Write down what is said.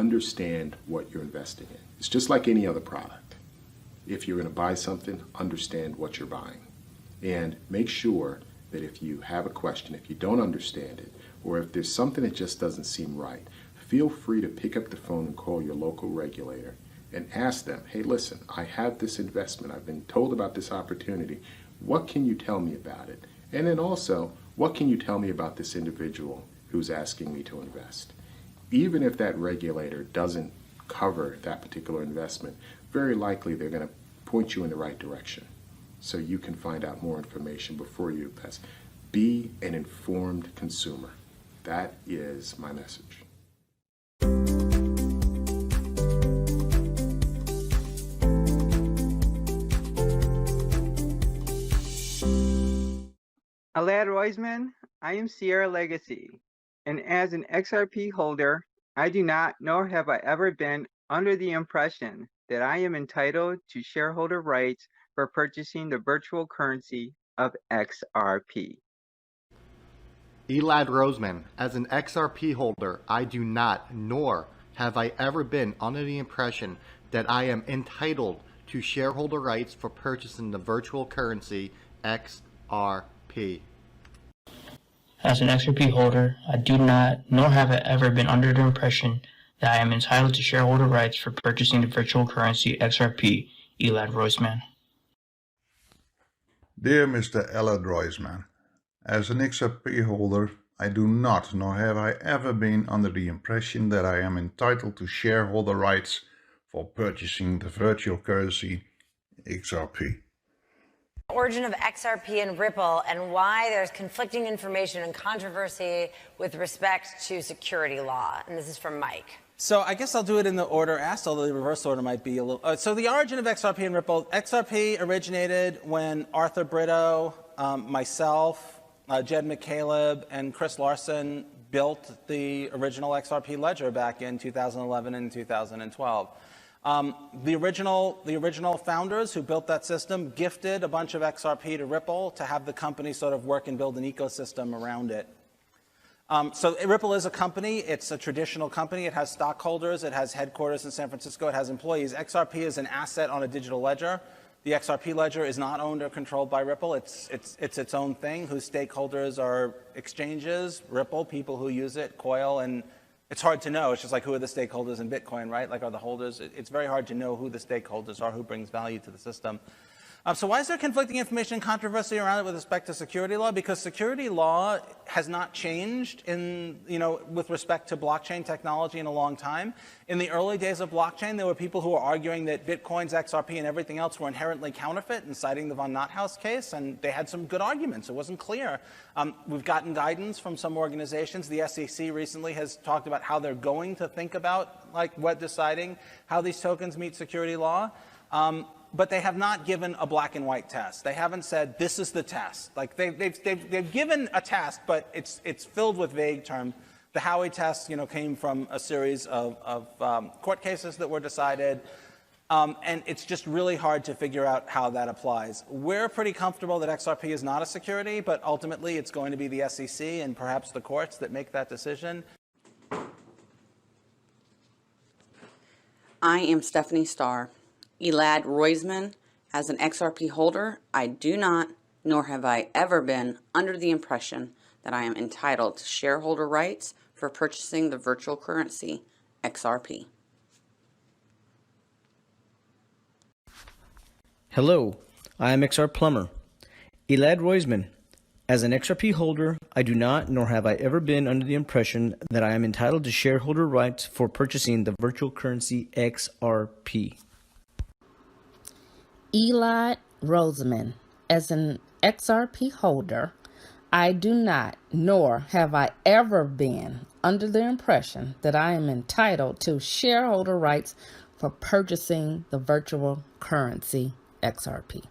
understand what you're investing in. It's just like any other product. If you're going to buy something, understand what you're buying. And make sure that if you have a question, if you don't understand it, or if there's something that just doesn't seem right, feel free to pick up the phone and call your local regulator and ask them, hey, listen, I have this investment. I've been told about this opportunity. What can you tell me about it? And then also, what can you tell me about this individual who's asking me to invest? Even if that regulator doesn't cover that particular investment, very likely they're going to point you in the right direction so you can find out more information before you invest. Be an informed consumer. That is my message. Elad Roisman, I am Sierra Legacy, and as an XRP holder, I do not, nor have I ever been, under the impression that I am entitled to shareholder rights for purchasing the virtual currency of XRP. Elad Roisman, as an XRP holder, I do not, nor have I ever been under the impression that I am entitled to shareholder rights for purchasing the virtual currency XRP. As an XRP holder, I do not, nor have I ever been under the impression that I am entitled to shareholder rights for purchasing the virtual currency XRP. Elad Roisman. Dear Mr. Elad Roisman, as an XRP holder, I do not, nor have I ever been under the impression that I am entitled to shareholder rights for purchasing the virtual currency XRP. Origin of XRP and Ripple, and why there's conflicting information and controversy with respect to security law. And this is from Mike. So I guess I'll do it in the order asked, although the reverse order might be a little... so the origin of XRP and Ripple. XRP originated when Arthur Brito, myself, Jed McCaleb, and Chris Larson built the original XRP ledger back in 2011 and 2012. The original founders who built that system gifted a bunch of XRP to Ripple to have the company sort of work and build an ecosystem around it. So Ripple is a company. It's a traditional company. It has stockholders. It has headquarters in San Francisco. It has employees. XRP is an asset on a digital ledger. The XRP ledger is not owned or controlled by Ripple. It's its own thing, whose stakeholders are exchanges, Ripple, people who use it, Coil, and it's hard to know. It's just like, who are the stakeholders in Bitcoin, right? Like, are the holders? It's very hard to know who the stakeholders are, who brings value to the system. So why is there conflicting information and controversy around it with respect to security law? Because security law has not changed with respect to blockchain technology in a long time. In the early days of blockchain, there were people who were arguing that Bitcoin's XRP and everything else were inherently counterfeit and citing the von Nothaus case, and they had some good arguments. It wasn't clear. We've gotten guidance from some organizations. The SEC recently has talked about how they're going to think about, like, what deciding how these tokens meet security law. But they have not given a black and white test. They haven't said, this is the test. Like, they've given a test, but it's filled with vague terms. The Howey test, came from a series of court cases that were decided, and it's just really hard to figure out how that applies. We're pretty comfortable that XRP is not a security, but ultimately it's going to be the SEC and perhaps the courts that make that decision. I am Stephanie Starr. Elad Roisman, as an XRP holder, I do not, nor have I ever been, under the impression that I am entitled to shareholder rights for purchasing the virtual currency XRP. Hello, I am XR Plumber. Elad Roisman, as an XRP holder, I do not, nor have I ever been under the impression that I am entitled to shareholder rights for purchasing the virtual currency XRP. Elad Roisman, as an XRP holder, I do not, nor have I ever been under the impression that I am entitled to shareholder rights for purchasing the virtual currency XRP.